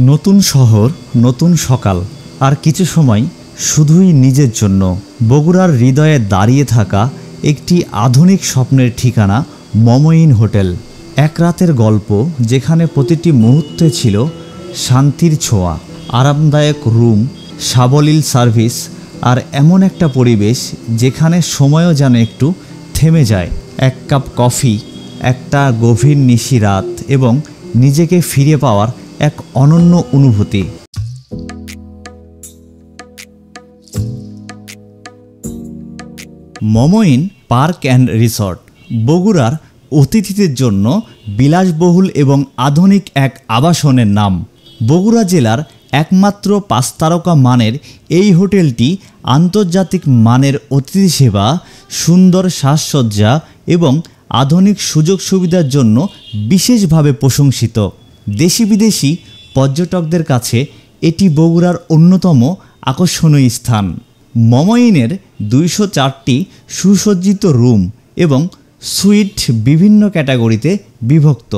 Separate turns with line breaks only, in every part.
নতুন শহর, নতুন সকাল, আর কিছু সময় শুধুই নিজের জন্য। বগুড়ার হৃদয়ে দাঁড়িয়ে থাকা একটি আধুনিক স্বপ্নের ঠিকানা মমইন হোটেল। এক রাতের গল্প যেখানে প্রতিটি মুহূর্তে ছিল শান্তির ছোঁয়া, আরামদায়ক রুম, সাবলীল সার্ভিস আর এমন একটা পরিবেশ যেখানে সময়ও যেন একটু থেমে যায়। এক কাপ কফি, একটা গভীর নিশি রাত এবং নিজেকে ফিরে পাওয়ার এক অনন্য অনুভূতি। মমইন পার্ক অ্যান্ড রিসর্ট বগুড়ার অতিথিদের জন্য বিলাসবহুল এবং আধুনিক এক আবাসনের নাম। বগুড়া জেলার একমাত্র 5 তারকা মানের এই হোটেলটি আন্তর্জাতিক মানের অতিথি সেবা, সুন্দর সাজসজ্জা এবং আধুনিক সুযোগ সুবিধার জন্য বিশেষভাবে প্রশংসিত। দেশি বিদেশি পর্যটকদের কাছে এটি বগুড়ার অন্যতম আকর্ষণীয় স্থান। মমইনের 204টি সুসজ্জিত রুম এবং সুইট বিভিন্ন ক্যাটাগরিতে বিভক্ত,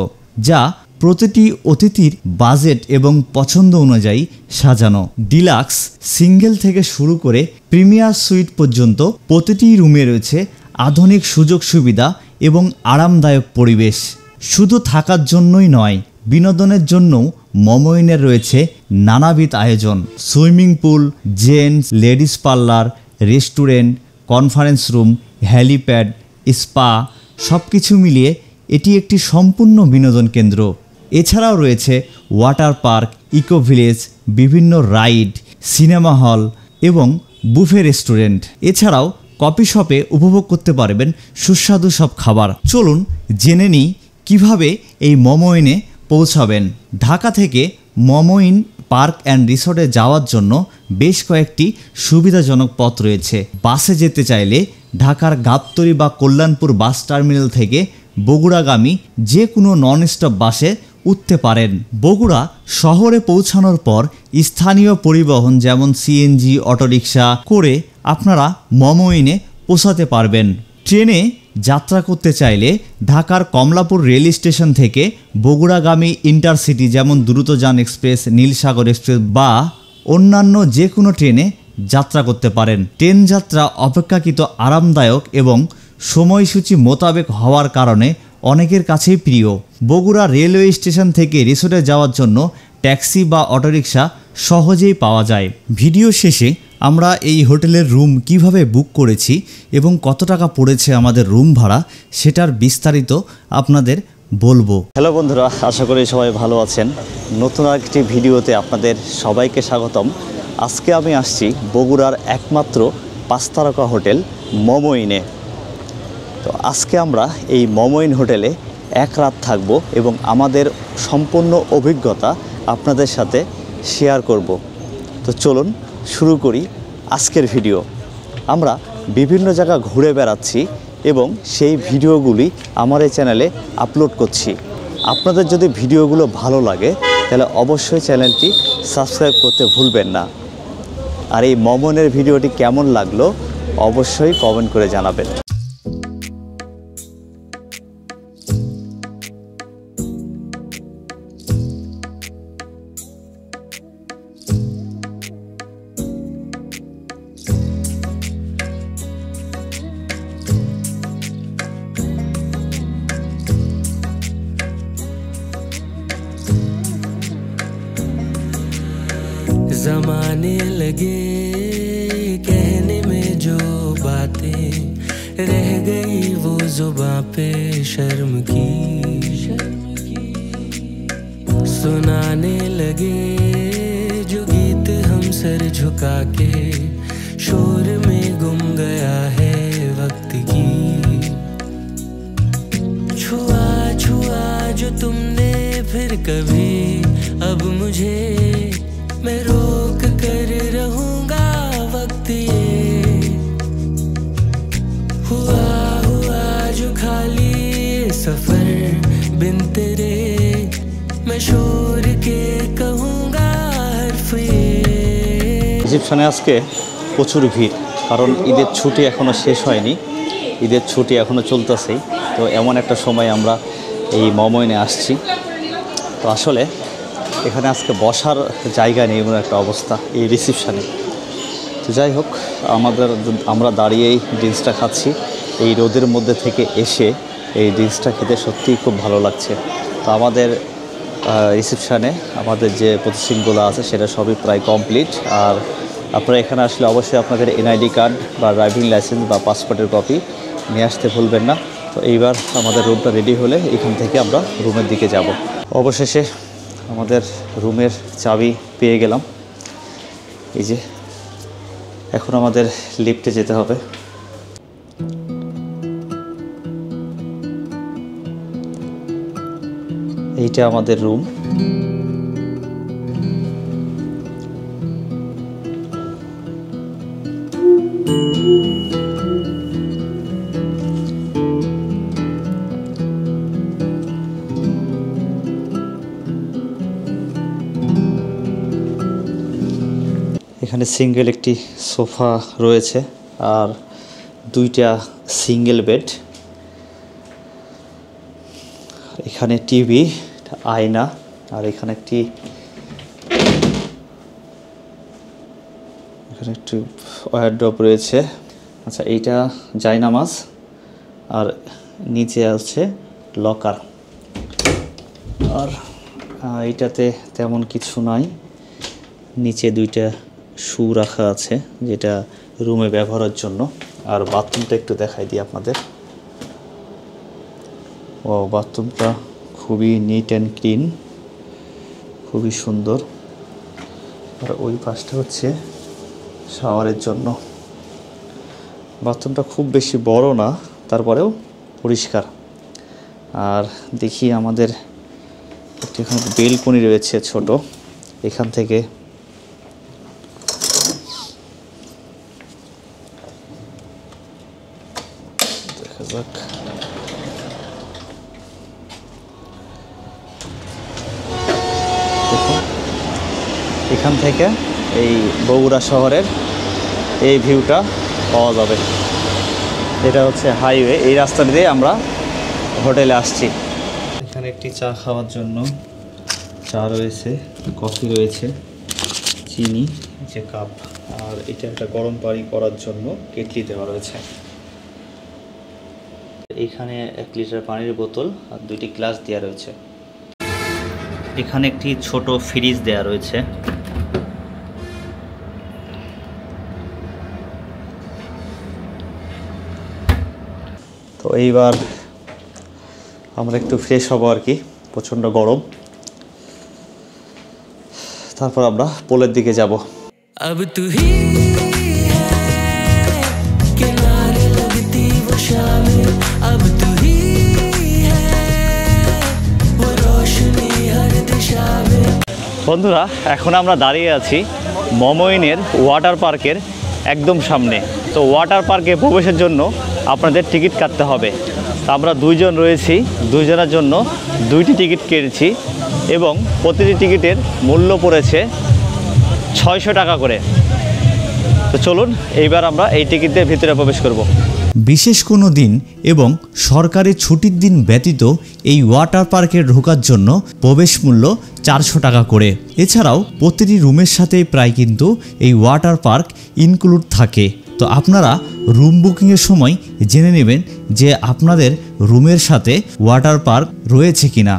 যা প্রতিটি অতিথির বাজেট এবং পছন্দ অনুযায়ী সাজানো। ডিলাক্স, সিঙ্গেল থেকে শুরু করে প্রিমিয়ার সুইট পর্যন্ত প্রতিটি রুমে রয়েছে আধুনিক সুযোগ সুবিধা এবং আরামদায়ক পরিবেশ। শুধু থাকার জন্যই নয়, বিনোদনের জন্যও মমইনের রয়েছে নানাবিধ আয়োজন। Swimming pool, gents ladies parlour, restaurant, conference room, helipad, spa, সব কিছু মিলিয়ে এটি একটি সম্পূর্ণ বিনোদন কেন্দ্র। এছাড়াও রয়েছে ওয়াটার পার্ক, ইকো ভিলেজ, বিভিন্ন রাইড, সিনেমা হল এবং বুফে রেস্টুরেন্ট। এছাড়াও কফি শপে উপভোগ করতে পারবেন সুস্বাদু সব খাবার। চলুন জেনে নিই কীভাবে এই মমইনে পৌঁছাবেন। ঢাকা থেকে মমইন পার্ক অ্যান্ড রিসর্টে যাওয়ার জন্য বেশ কয়েকটি সুবিধাজনক পথ রয়েছে। বাসে যেতে চাইলে ঢাকার গাবতলী বা কল্যাণপুর বাস টার্মিনাল থেকে বগুড়াগামী যে কোনো নন স্টপ বাসে উঠতে পারেন। বগুড়া শহরে পৌঁছানোর পর স্থানীয় পরিবহন যেমন সিএনজি, অটোরিকশা করে আপনারা মমইনে পৌঁছাতে পারবেন। ট্রেনে যাত্রা করতে চাইলে ঢাকার কমলাপুর রেল স্টেশন থেকে বগুড়াগামী ইন্টারসিটি যেমন দ্রুতযান এক্সপ্রেস, নীলসাগর এক্সপ্রেস বা অন্যান্য যে কোনো ট্রেনে যাত্রা করতে পারেন। ট্রেন যাত্রা অপেক্ষাকৃত আরামদায়ক এবং সময়সূচি মোতাবেক হওয়ার কারণে অনেকের কাছেই প্রিয়। বগুড়া রেলওয়ে স্টেশন থেকে রিসোর্টে যাওয়ার জন্য ট্যাক্সি বা অটোরিকশা সহজেই পাওয়া যায়। ভিডিও শেষে আমরা এই হোটেলের রুম কিভাবে বুক করেছি এবং কত টাকা পড়েছে আমাদের রুম ভাড়া, সেটার বিস্তারিত আপনাদের বলবো। হ্যালো বন্ধুরা, আশা করি সবাই ভালো আছেন। নতুন একটি ভিডিওতে আপনাদের সবাইকে স্বাগতম। আজকে আমি আসছি বগুড়ার একমাত্র 5 তারকা হোটেল মমইনে। তো আজকে আমরা এই মমইন হোটেলে এক রাত থাকবো এবং আমাদের সম্পূর্ণ অভিজ্ঞতা আপনাদের সাথে শেয়ার করব। তো চলুন শুরু করি আজকের ভিডিও। আমরা বিভিন্ন জায়গা ঘুরে বেড়াচ্ছি এবং সেই ভিডিওগুলি আমার এই চ্যানেলে আপলোড করছি। আপনাদের যদি ভিডিওগুলো ভালো লাগে তাহলে অবশ্যই চ্যানেলটি সাবস্ক্রাইব করতে ভুলবেন না। আর এই মমইনের ভিডিওটি কেমন লাগলো অবশ্যই কমেন্ট করে জানাবেন।
ज़माने लगे कहने में जो बातें, रह गई वो जुबां पे शर्म की। सुनाने लगे जो गीत हम सर झुका के, शोर में गुम गया है वक्त की। छुआ छुआ जो तुमने फिर कभी अब मुझे, मैं रोक कर रहूंगा वक्त ये। हुआ हुआ जो खाली सफर बिन तेरे, मैं शोर के कहूंगा हर्फ ये।
রিসেপশনে আজকে প্রচুর ভিড়, কারণ ঈদের ছুটি এখনও শেষ হয়নি, ঈদের ছুটি এখনও চলতেছেই। তো এমন একটা সময় আমরা এই মমইনে আসছি। তো আসলে এখানে আজকে বসার জায়গা নেই এমন একটা অবস্থা এই রিসেপশানে। তো যাই হোক, আমরা দাঁড়িয়েই ড্রিঙ্কসটা খাচ্ছি। এই রোদের মধ্যে থেকে এসে এই ড্রিঙ্কসটা খেতে সত্যিই খুব ভালো লাগছে। তো আমাদের রিসেপশানে আমাদের যে প্রসেসিংগুলো আছে সেটা সবই প্রায় কমপ্লিট। আর আপনারা এখানে আসলে অবশ্যই আপনাদের এনআইডি কার্ড বা ড্রাইভিং লাইসেন্স বা পাসপোর্টের কপি নিয়ে আসতে ভুলবেন না। তো এইবার আমাদের রুমটা রেডি হলে এখান থেকে আমরা রুমের দিকে যাব। অবশেষে আমাদের রুমের চাবি পেয়ে গেলাম। এই যে এখন আমাদের লিফটে যেতে হবে। এইটা আমাদের রুম। এখানে সিঙ্গেল একটি সোফা রয়েছে আর দুইটা সিঙ্গেল বেড। এখানে টিভি, আয়না, আর এখানে একটি ওয়ারড্রপ রয়েছে। আচ্ছা, এইটা জায়নামাজ আর নিচে আছে লকার। আর এইটাতে তেমন কিছু নাই। নিচে দুইটা শু রাখা আছে যেটা রুমে ব্যবহারের জন্য। আর বাথরুমটা একটু দেখাই দিই আপনাদের। ও, বাথরুমটা খুবই নিট অ্যান্ড ক্লিন, খুবই সুন্দর। আর ওই পাশটা হচ্ছে শাওয়ারের জন্য। বাথরুমটা খুব বেশি বড় না, তারপরেও পরিষ্কার। আর দেখি আমাদের এখানে বেলকনি রয়েছে ছোট, এখান থেকে দেখা যাক। এখান থেকে এই বগুড়া শহরের এই ভিউটা পাওয়া যাবে। এটা হচ্ছে হাইওয়ে। এই রাস্তা দিয়ে আমরা হোটেলে আসছি। এখানে একটি চা খাওয়ার জন্য চা রয়েছে, কফি রয়েছে, চিনি, যে কাপ, আর এটা একটা গরম পানি করার জন্য কেটলি দেওয়া রয়েছে। এখানে 1 লিটার পানির বোতল আর 2টি গ্লাস দেওয়া রয়েছে। এখানে একটি ছোট ফ্রিজ দেওয়া রয়েছে। তো এইবার আমরা একটু ফ্রেশ হব আর কি, প্রচণ্ড গরম। তারপর আমরা পোলের দিকে যাব।
अब तू ही है किनारे लगती वो शामें, अब तू ही है वो रोशनी हर दिशा में।
বন্ধুরা, এখন আমরা দাঁড়িয়ে আছি মমইনের ওয়াটার পার্কের একদম সামনে। তো ওয়াটার পার্কে প্রবেশের জন্য আপনাদের টিকিট কাটতে হবে। আমরা 2 জন রয়েছি, 2 জনের জন্য 2টি টিকিট কেটেছি এবং প্রতিটি টিকিটের মূল্য পড়েছে 600 টাকা করে। তো চলুন এইবার আমরা এই টিকিটের ভিতরে প্রবেশ করব। বিশেষ কোনো দিন এবং সরকারি ছুটির দিন ব্যতীত এই ওয়াটার পার্কে ঢোকার জন্য প্রবেশ মূল্য 400 টাকা করে। এছাড়াও প্রতিটি রুমের সাথেই প্রায় কিন্তু এই ওয়াটার পার্ক ইনক্লুড থাকে। তো আপনারা রুম বুকিংয়ের সময় জেনে নেবেন যে আপনাদের রুমের সাথে ওয়াটার পার্ক রয়েছে কিনা।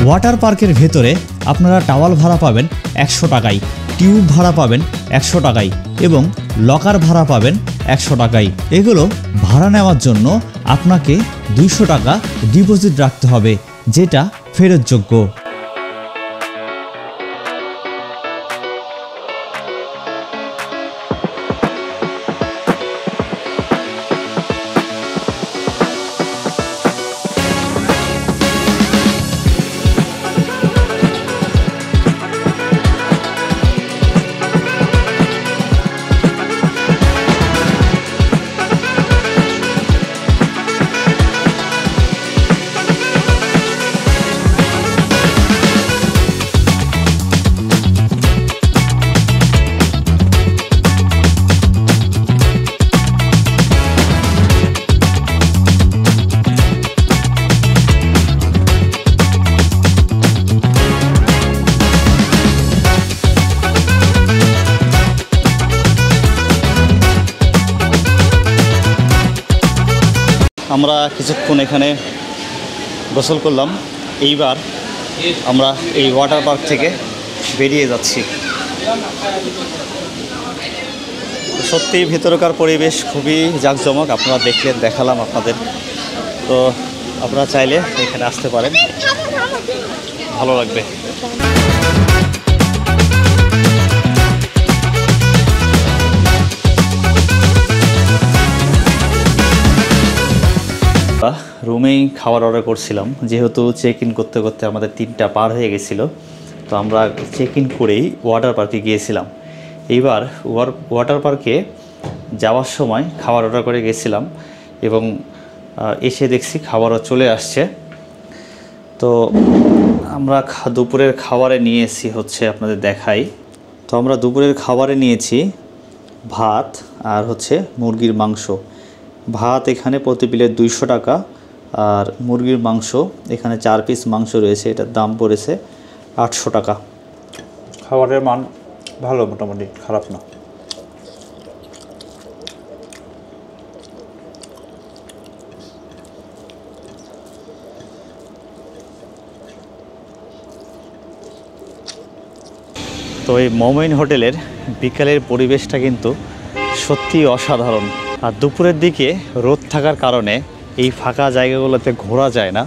ওয়াটার পার্কের ভেতরে আপনারা টাওয়াল ভাড়া পাবেন 100 টাকায়, টিউব ভাড়া পাবেন 100 টাকায় এবং লকার ভাড়া পাবেন 100 টাকাই। এগুলো ভাড়া নেওয়ার জন্য আপনাকে 200 টাকা ডিপোজিট রাখতে হবে, যেটা ফেরতযোগ্য। আমরা কিছুক্ষণ এখানে গোসল করলাম। এইবার আমরা এই ওয়াটার পার্ক থেকে বেরিয়ে যাচ্ছি। সত্যিই ভেতরকার পরিবেশ খুবই জাঁকজমক, আপনারা দেখলেন, দেখালাম আপনাদের। তো আপনারা চাইলে এখানে আসতে পারেন, ভালো লাগবে। রুমেই খাবার অর্ডার করছিলাম, যেহেতু চেক ইন করতে করতে আমাদের 3টা পার হয়ে গেছিলো। তো আমরা চেক ইন করেই ওয়াটার পার্কে গিয়েছিলাম। এইবার ওয়াটার পার্কে যাওয়ার সময় খাবার অর্ডার করে গেছিলাম এবং এসে দেখছি খাবারও চলে আসছে। তো আমরা দুপুরের খাবারে নিয়েছি হচ্ছে, আপনাদের দেখাই। তো আমরা দুপুরের খাবারে নিয়েছি ভাত আর হচ্ছে মুরগির মাংস। ভাত এখানে প্রতি প্লেট 200 টাকা, আর মুরগির মাংস এখানে 4 পিস মাংস রয়েছে, এটার দাম পড়েছে 800 টাকা। খাবারের মান ভালো, মোটামুটি খারাপ না। তো এই মমইন হোটেলের বিকালের পরিবেশটা কিন্তু সত্যি অসাধারণ। আর দুপুরের দিকে রোদ থাকার কারণে এই ফাঁকা জায়গাগুলোতে ঘোরা যায় না।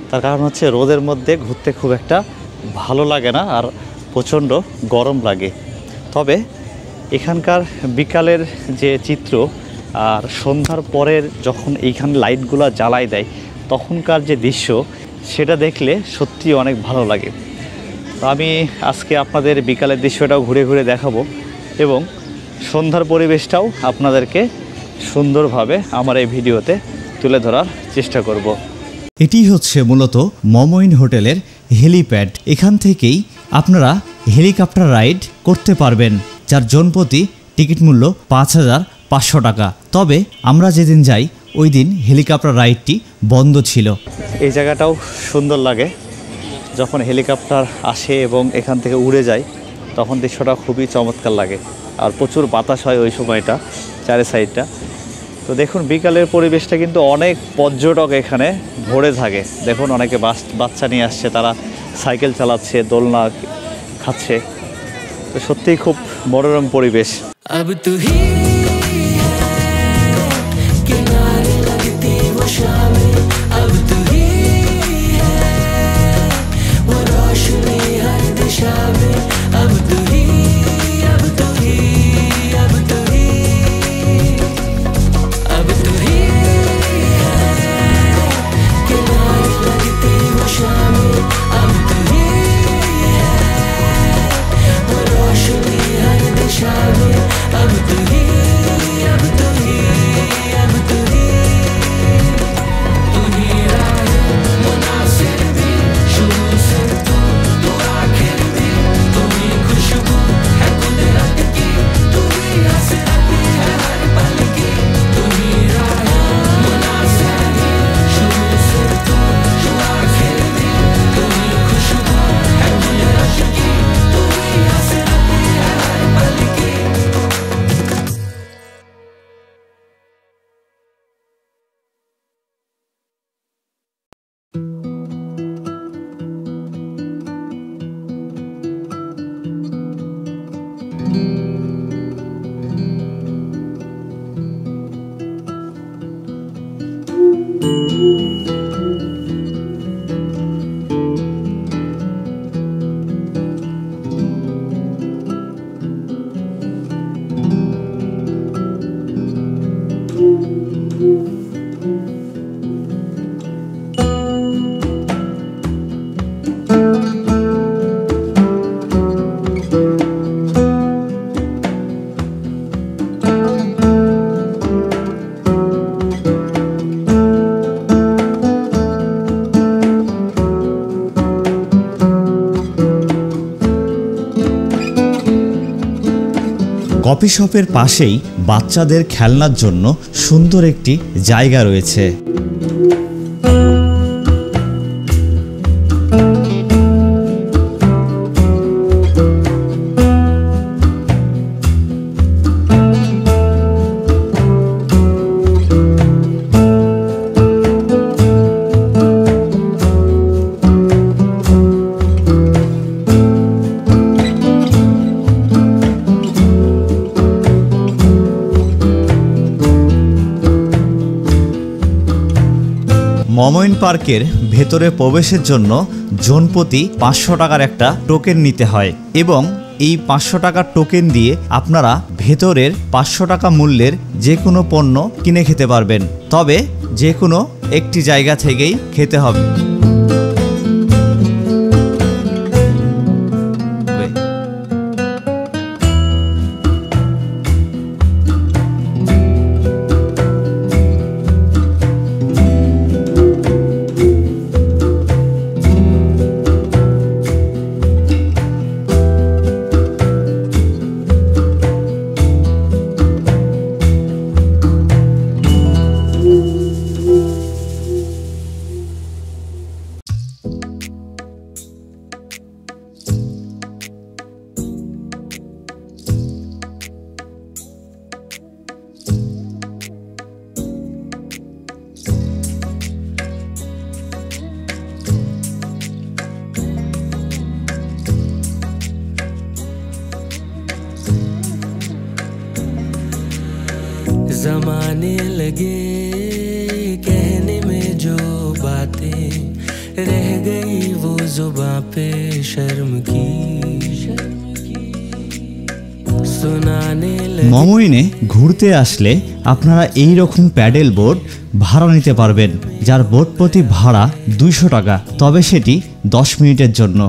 তার কারণ হচ্ছে রোদের মধ্যে ঘুরতে খুব একটা ভালো লাগে না, আর প্রচণ্ড গরম লাগে। তবে এখানকার বিকালের যে চিত্র আর সন্ধ্যার পরের যখন এইখানে লাইটগুলো জ্বালাই দেয় তখনকার যে দৃশ্য, সেটা দেখলে সত্যি অনেক ভালো লাগে। তো আমি আজকে আপনাদের বিকালের দৃশ্যটাও ঘুরে ঘুরে দেখাবো এবং সন্ধ্যার পরিবেশটাও আপনাদেরকে সুন্দরভাবে আমার এই ভিডিওতে তুলে ধরার চেষ্টা করব। এটি হচ্ছে মূলত মমইন হোটেলের হেলিপ্যাড। এখান থেকেই আপনারা হেলিকপ্টার রাইড করতে পারবেন, যার জনপ্রতি টিকিট মূল্য 5500 টাকা। তবে আমরা যেদিন যাই ওই দিন হেলিকপ্টার রাইডটি বন্ধ ছিল। এই জায়গাটাও সুন্দর লাগে, যখন হেলিকপ্টার আসে এবং এখান থেকে উড়ে যায় তখন দৃশ্যটা খুবই চমৎকার লাগে। আর প্রচুর বাতাস হয় ওই সময়টা, চারি সাইডটা। তো দেখুন বিকালের পরিবেশটা কিন্তু অনেক পর্যটক এখানে ভরে থাকে। দেখুন অনেকে বাচ্চা নিয়ে আসছে, তারা সাইকেল চালাচ্ছে, দোলনা খাচ্ছে। তো সত্যিই খুব মনোরম পরিবেশ। কফি শপের পাশেই বাচ্চাদের খেলনার জন্য সুন্দর একটি জায়গা রয়েছে। মমইন পার্কের ভেতরে প্রবেশের জন্য জনপ্রতি 500 টাকার একটা টোকেন নিতে হয় এবং এই 500 টাকার টোকেন দিয়ে আপনারা ভেতরের 500 টাকা মূল্যের যে কোনো পণ্য কিনে খেতে পারবেন, তবে যে কোনো একটি জায়গা থেকেই খেতে হবে।
जमाने लगे कहने में जो बातें रह गई वो जुबां पे शर्म की सुनाने लगे।
মমইনে ঘুরতে আসলে আপনারা এই রকম প্যাডেল বোট ভাড়া নিতে পারবেন, যার বোট প্রতি ভাড়া 200 টাকা, তবে সেটি 10 মিনিটের জন্য।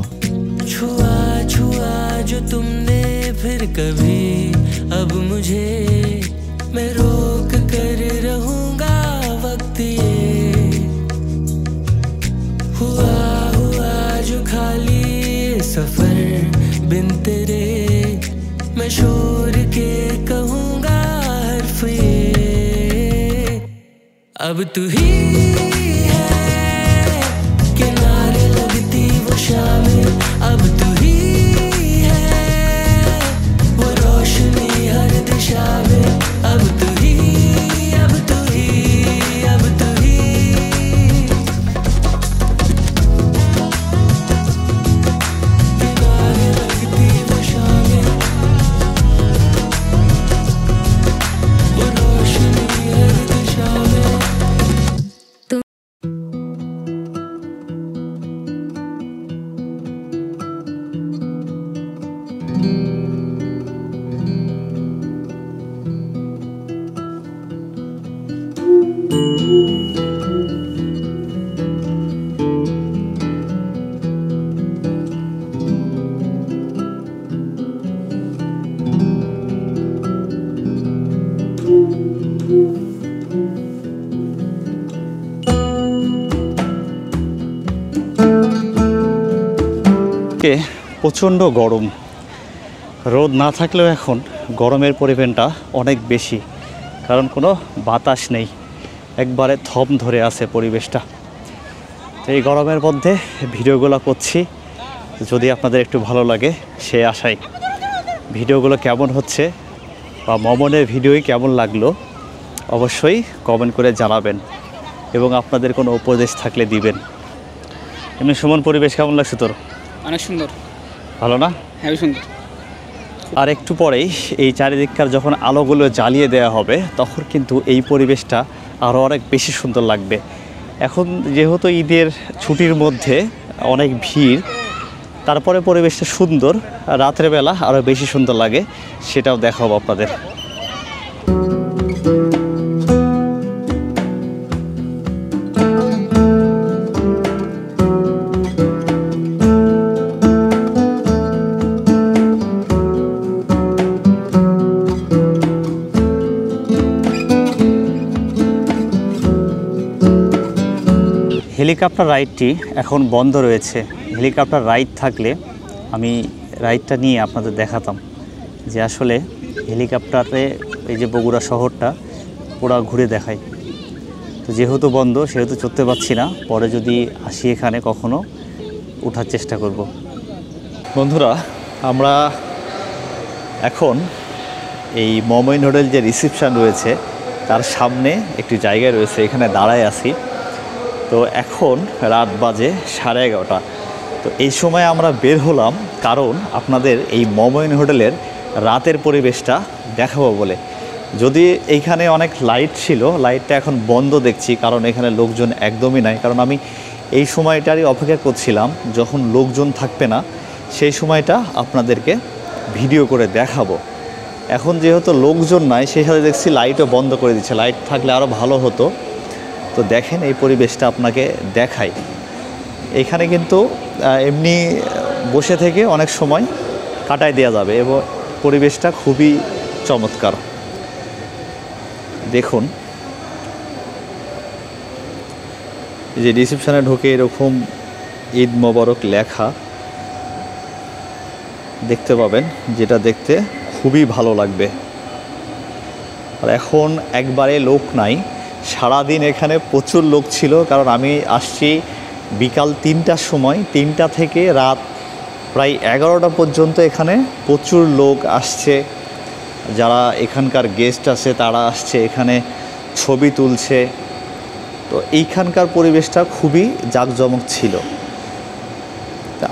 छुआ छुआ जो तुमने फिर कभी अब मुझे मैं रोक कर रहूंगा वक्त ये हुआ हुआ जो खाली सफर बिन तेरे मैं शोर के कहूंगा हर्फ ये अब तू ही है किनारे लगती वो शामें अब तू ही है वो रोशनी हर दिशा में अब तू ही अब तू ही अब तू ही किनारे लगती वो शामें वो रोशनी हर दिशा में।
প্রচণ্ড গরম, রোদ না থাকলেও এখন গরমের পরিমাণটা অনেক বেশি, কারণ কোনো বাতাস নেই, একবারে থম ধরে আছে পরিবেশটা। তো এই গরমের মধ্যে ভিডিওগুলো করছি, যদি আপনাদের একটু ভালো লাগে সে আশায়। ভিডিওগুলো কেমন হচ্ছে বা মমনের ভিডিওই কেমন লাগলো অবশ্যই কমেন্ট করে জানাবেন এবং আপনাদের কোনো উপদেশ থাকলে দিবেন। এমনি সুমন, পরিবেশ কেমন লাগছে তোর?
অনেক সুন্দর,
ভালো না?
হ্যাঁ সুন্দর।
আর একটু পরেই এই চারিদিককার যখন আলোগুলো জ্বালিয়ে দেওয়া হবে তখন কিন্তু এই পরিবেশটা আরও অনেক বেশি সুন্দর লাগবে। এখন যেহেতু ঈদের ছুটির মধ্যে অনেক ভিড়, তারপরে পরিবেশটা সুন্দর, রাতের বেলা আরও বেশি সুন্দর লাগে, সেটাও দেখাবো আপনাদের। হেলিকপ্টার রাইডটি এখন বন্ধ রয়েছে। হেলিকপ্টার রাইড থাকলে আমি রাইডটা নিয়ে আপনাদের দেখাতাম যে আসলে হেলিকপ্টারে এই যে বগুড়া শহরটা পুরা ঘুরে দেখাই। তো যেহেতু বন্ধ সেহেতু চড়তে পারছি না, পরে যদি আসি এখানে কখনো ওঠার চেষ্টা করব। বন্ধুরা, আমরা এখন এই মমইন হোটেল যে রিসেপশন রয়েছে তার সামনে একটি জায়গায় রয়েছে, এখানে দাঁড়ায় আছি। তো এখন রাত বাজে 11:30। তো এই সময় আমরা বের হলাম কারণ আপনাদের এই মমইন হোটেলের রাতের পরিবেশটা দেখাবো বলে। যদি এইখানে অনেক লাইট ছিল, লাইটটা এখন বন্ধ দেখছি কারণ এখানে লোকজন একদমই নাই। কারণ আমি এই সময়টারই অপেক্ষা করছিলাম যখন লোকজন থাকবে না, সেই সময়টা আপনাদেরকে ভিডিও করে দেখাবো। এখন যেহেতু লোকজন নাই সেই সাথে দেখছি লাইটও বন্ধ করে দিচ্ছে, লাইট থাকলে আরও ভালো হতো। তো দেখেন এই পরিবেশটা আপনাকে দেখাই। এখানে কিন্তু এমনি বসে থেকে অনেক সময় কাটায় দেওয়া যাবে এবং পরিবেশটা খুবই চমৎকার। দেখুন এই যে রিসেপশনে ঢোকে এরকম ঈদ মোবারক লেখা দেখতে পাবেন, যেটা দেখতে খুবই ভালো লাগবে। আর এখন একবারে লোক নাই, সারাদিন এখানে প্রচুর লোক ছিল। কারণ আমি আসছি বিকাল 3টার সময়, 3টা থেকে রাত প্রায় 11টা পর্যন্ত এখানে প্রচুর লোক আসছে। যারা এখানকার গেস্ট আছে তারা আসছে, এখানে ছবি তুলছে। তো এইখানকার পরিবেশটা খুবই জাঁকজমক ছিল।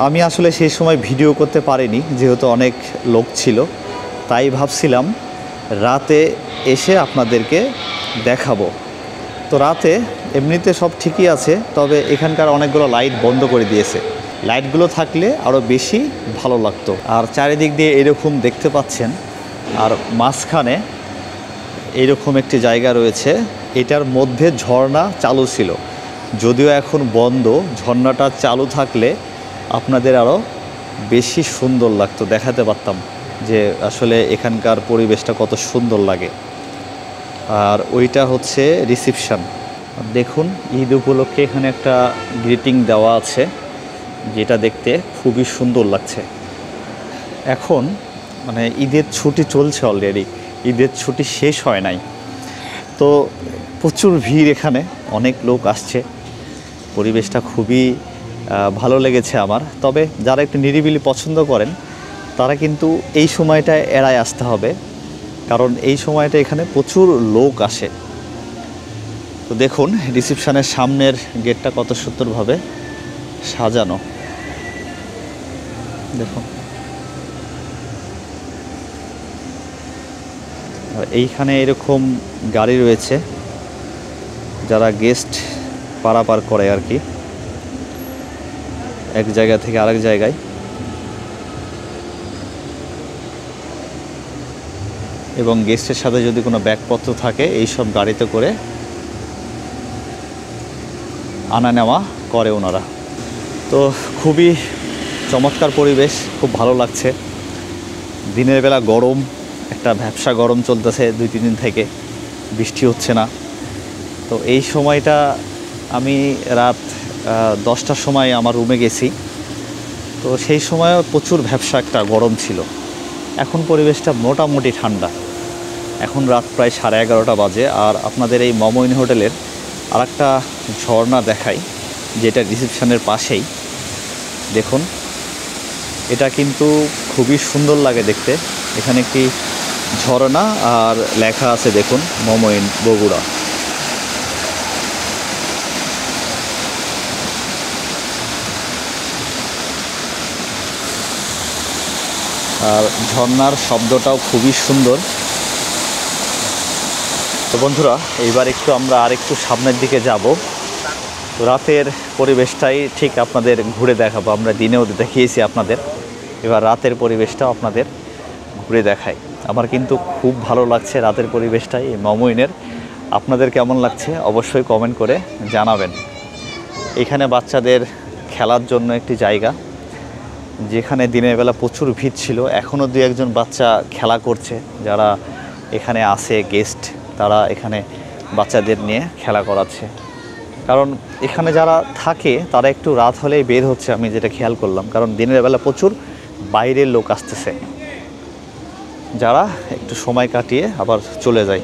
আমি আসলে সেই সময় ভিডিও করতে পারিনি যেহেতু অনেক লোক ছিল, তাই ভাবছিলাম রাতে এসে আপনাদেরকে দেখাবো। তো রাতে এমনিতে সব ঠিকই আছে, তবে এখানকার অনেকগুলো লাইট বন্ধ করে দিয়েছে। লাইটগুলো থাকলে আরও বেশি ভালো লাগতো। আর চারিদিক দিয়ে এরকম দেখতে পাচ্ছেন, আর মাঝখানে এইরকম একটি জায়গা রয়েছে, এটার মধ্যে ঝর্ণা চালু ছিল, যদিও এখন বন্ধ। ঝর্ণাটা চালু থাকলে আপনাদের আরও বেশি সুন্দর লাগতো, দেখাতে পারতাম যে আসলে এখানকার পরিবেশটা কত সুন্দর লাগে। আর ওইটা হচ্ছে রিসেপশন। দেখুন ঈদ উপলক্ষে এখানে একটা গ্রিটিং দেওয়া আছে, যেটা দেখতে খুবই সুন্দর লাগছে। এখন মানে ঈদের ছুটি চলছে অলরেডি, ঈদের ছুটি শেষ হয় নাই। তো প্রচুর ভিড়, এখানে অনেক লোক আসছে, পরিবেশটা খুবই ভালো লেগেছে আমার। তবে যারা একটু নিরিবিলি পছন্দ করেন তারা কিন্তু এই সময়টা এড়ায় আসতে হবে, কারণ এই সময়টা এখানে প্রচুর লোক আসে। তো দেখুন রিসেপশনের সামনের গেটটা কত সুন্দরভাবে সাজানো, দেখুন। আর এইখানে এরকম গাড়ি রয়েছে যারা গেস্ট পারাপার করে আর কি, এক জায়গা থেকে আরেক জায়গায়। এবং গেস্টের সাথে যদি কোনো ব্যাগপত্র থাকে এই সব গাড়িতে করে আনা নেওয়া করে ওনারা। তো খুবই চমৎকার পরিবেশ, খুব ভালো লাগছে। দিনের বেলা গরম, একটা ভ্যাপসা গরম চলতেছে 2-3 দিন থেকে, বৃষ্টি হচ্ছে না। তো এই সময়টা আমি রাত 10টার সময় আমার রুমে গেছি, তো সেই সময়ও প্রচুর ভ্যাপসা একটা গরম ছিল। এখন পরিবেশটা মোটামুটি ঠান্ডা। এখন রাত প্রায় 11:30 বাজে। আর আপনাদের এই মমইন হোটেলের আরেকটা ঝর্ণা দেখাই, যেটা রিসেপশনের পাশেই। দেখুন এটা কিন্তু খুবই সুন্দর লাগে দেখতে। এখানে একটি ঝর্ণা আর লেখা আছে দেখুন, মমইন বগুড়া। আর ঝর্ণার শব্দটাও খুবই সুন্দর। তো বন্ধুরা, এইবার একটু আমরা আরেকটু সামনের দিকে যাব। রাতের পরিবেশটাই ঠিক আপনাদের ঘুরে দেখাবো। আমরা দিনেও দেখিয়েছি আপনাদের, এবার রাতের পরিবেশটাও আপনাদের ঘুরে দেখাই। আমার কিন্তু খুব ভালো লাগছে রাতের পরিবেশটাই এই মমইনের। আপনাদের কেমন লাগছে অবশ্যই কমেন্ট করে জানাবেন। এখানে বাচ্চাদের খেলার জন্য একটি জায়গা, যেখানে দিনের বেলা প্রচুর ভিড় ছিল। এখনও 2-1 বাচ্চা খেলা করছে, যারা এখানে আসে গেস্ট, তারা এখানে বাচ্চাদের নিয়ে খেলা করাচ্ছে। কারণ এখানে যারা থাকে তারা একটু রাত হলেই বের হচ্ছে, আমি যেটা খেয়াল করলাম। কারণ দিনের বেলা প্রচুর বাইরের লোক আসতেছে। যারা একটু সময় কাটিয়ে আবার চলে যায়।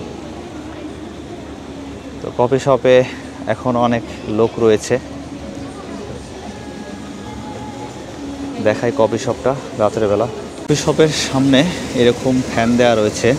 তো কফি শপে এখন অনেক লোক রয়েছে। দেখাই কফি শপটা রাতের বেলা। কফি শপের সামনে এরকম ফ্যান দেওয়া রয়েছে।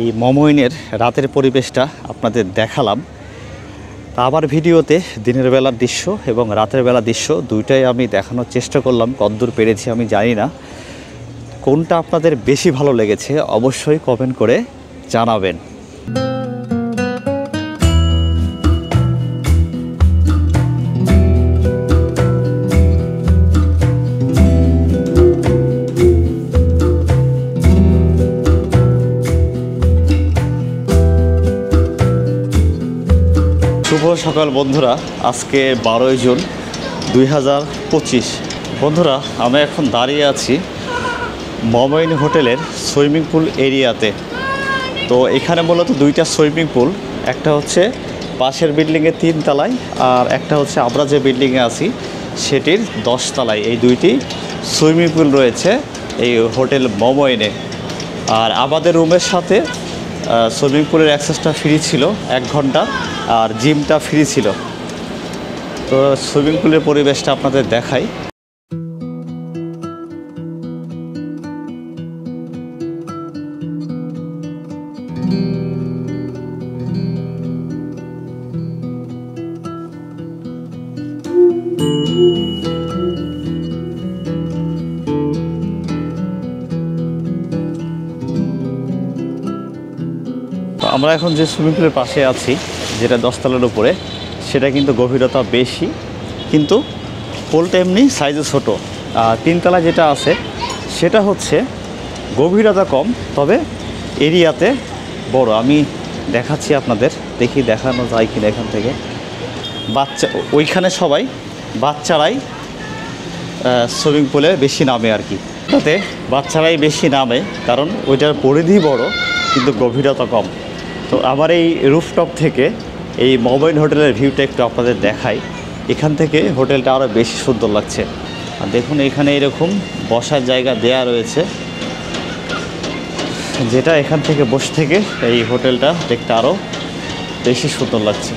এই মমইনের রাতের পরিবেশটা আপনাদের দেখালাম। তা আবার ভিডিওতে দিনের বেলার দৃশ্য এবং রাতের বেলার দৃশ্য দুইটাই আমি দেখানোর চেষ্টা করলাম। কতদূর পেরেছি আমি জানি না। কোনটা আপনাদের বেশি ভালো লেগেছে অবশ্যই কমেন্ট করে জানাবেন। শুভ সকাল বন্ধুরা, আজকে 12ই জুন 2025। বন্ধুরা, আমি এখন দাঁড়িয়ে আছি মমইন হোটেলের সুইমিং পুল এরিয়াতে। তো এখানে মূলত দুইটা সুইমিং পুল, একটা হচ্ছে পাশের বিল্ডিংয়ের 3 তলায়, আর একটা হচ্ছে আমরা যে বিল্ডিংয়ে আছি সেটির 10 তলায়। এই দুইটি সুইমিং পুল রয়েছে এই হোটেল মমইনে। আর আমাদের রুমের সাথে সুইমিং পুলের অ্যাক্সেসটা ফ্রি ছিল 1 ঘন্টা, আর জিমটা ফ্রি ছিল। তো সুইমিং পুলের পরিবেশটা আপনাদের দেখাই। আমরা এখন যে সুইমিং পুলের পাশে আছি, যেটা 10 তলার উপরে, সেটা কিন্তু গভীরতা বেশি, কিন্তু পুলটা এমনি সাইজে ছোটো। আর 3 তলা যেটা আছে সেটা হচ্ছে গভীরতা কম, তবে এরিয়াতে বড়। আমি দেখাচ্ছি আপনাদের, দেখি দেখানো যায় কিনা এখান থেকে। ওইখানে সবাই বাচ্চারাই সুইমিং পুলে বেশি নামে আর কি। তাতে বাচ্চারাই বেশি নামে, কারণ ওইটার পরিধি বড় কিন্তু গভীরতা কম। তো আমার এই রুফটপ থেকে এই মমইন হোটেলের ভিউটা একটু আপনাদের দেখাই। এখান থেকে হোটেলটা আরও বেশি সুন্দর লাগছে। আর দেখুন এখানে এরকম বসার জায়গা দেয়া রয়েছে, যেটা এখান থেকে বসে থেকে এই হোটেলটা দেখতে আরও বেশি সুন্দর লাগছে।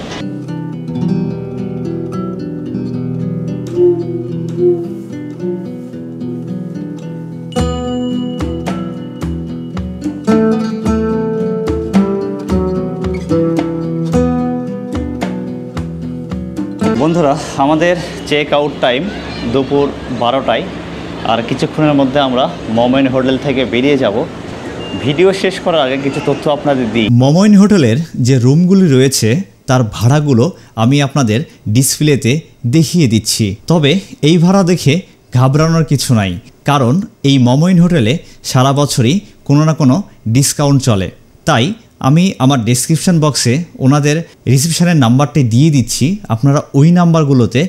বন্ধুরা, আমাদের চেক আউট টাইম দুপুর 12টায়, আর কিছুক্ষণের মধ্যে আমরা মমইন হোটেল থেকে বেরিয়ে যাব। ভিডিও শেষ করার আগে কিছু তথ্য আপনাদের দিই। মমইন হোটেলের যে রুমগুলি রয়েছে তার ভাড়াগুলো আমি আপনাদের ডিসপ্লেতে দেখিয়ে দিচ্ছি। তবে এই ভাড়া দেখে ঘাবড়ানোর কিছু নাই, কারণ এই মমইন হোটেলে সারা বছরই কোনো না কোনো ডিসকাউন্ট চলে। তাই আমি আমার ডেসক্রিপশন বক্সে ওনাদের রিসেপশনের নাম্বারটি দিয়ে দিচ্ছি। আপনারা ওই নাম্বারগুলোতে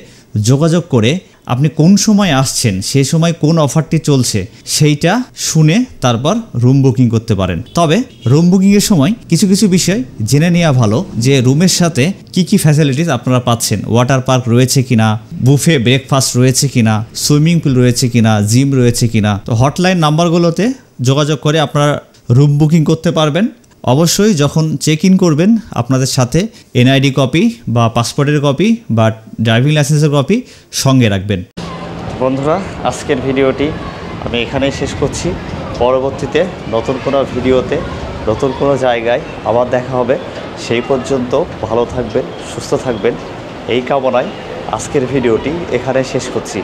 যোগাযোগ করে আপনি কোন সময় আসছেন, সেই সময় কোন অফারটি চলছে সেইটা শুনে তারপর রুম বুকিং করতে পারেন। তবে রুম বুকিংয়ের সময় কিছু কিছু বিষয় জেনে নেওয়া ভালো, যে রুমের সাথে কি কি ফ্যাসিলিটিস আপনারা পাচ্ছেন। ওয়াটার পার্ক রয়েছে কিনা, বুফে ব্রেকফাস্ট রয়েছে কিনা, সুইমিং পুল রয়েছে কিনা, জিম রয়েছে কিনা। তো হটলাইন নাম্বারগুলোতে যোগাযোগ করে আপনারা রুম বুকিং করতে পারবেন। অবশ্যই যখন চেক ইন করবেন আপনাদের সাথে এনআইডি কপি বা পাসপোর্টের কপি বা ড্রাইভিং লাইসেন্সের কপি সঙ্গে রাখবেন। বন্ধুরা, আজকের ভিডিওটি আমি এখানেই শেষ করছি। পরবর্তীতে নতুন কোনো ভিডিওতে নতুন কোনো জায়গায় আবার দেখা হবে। সেই পর্যন্ত ভালো থাকবেন, সুস্থ থাকবেন এই কামনায় আজকের ভিডিওটি এখানে শেষ করছি।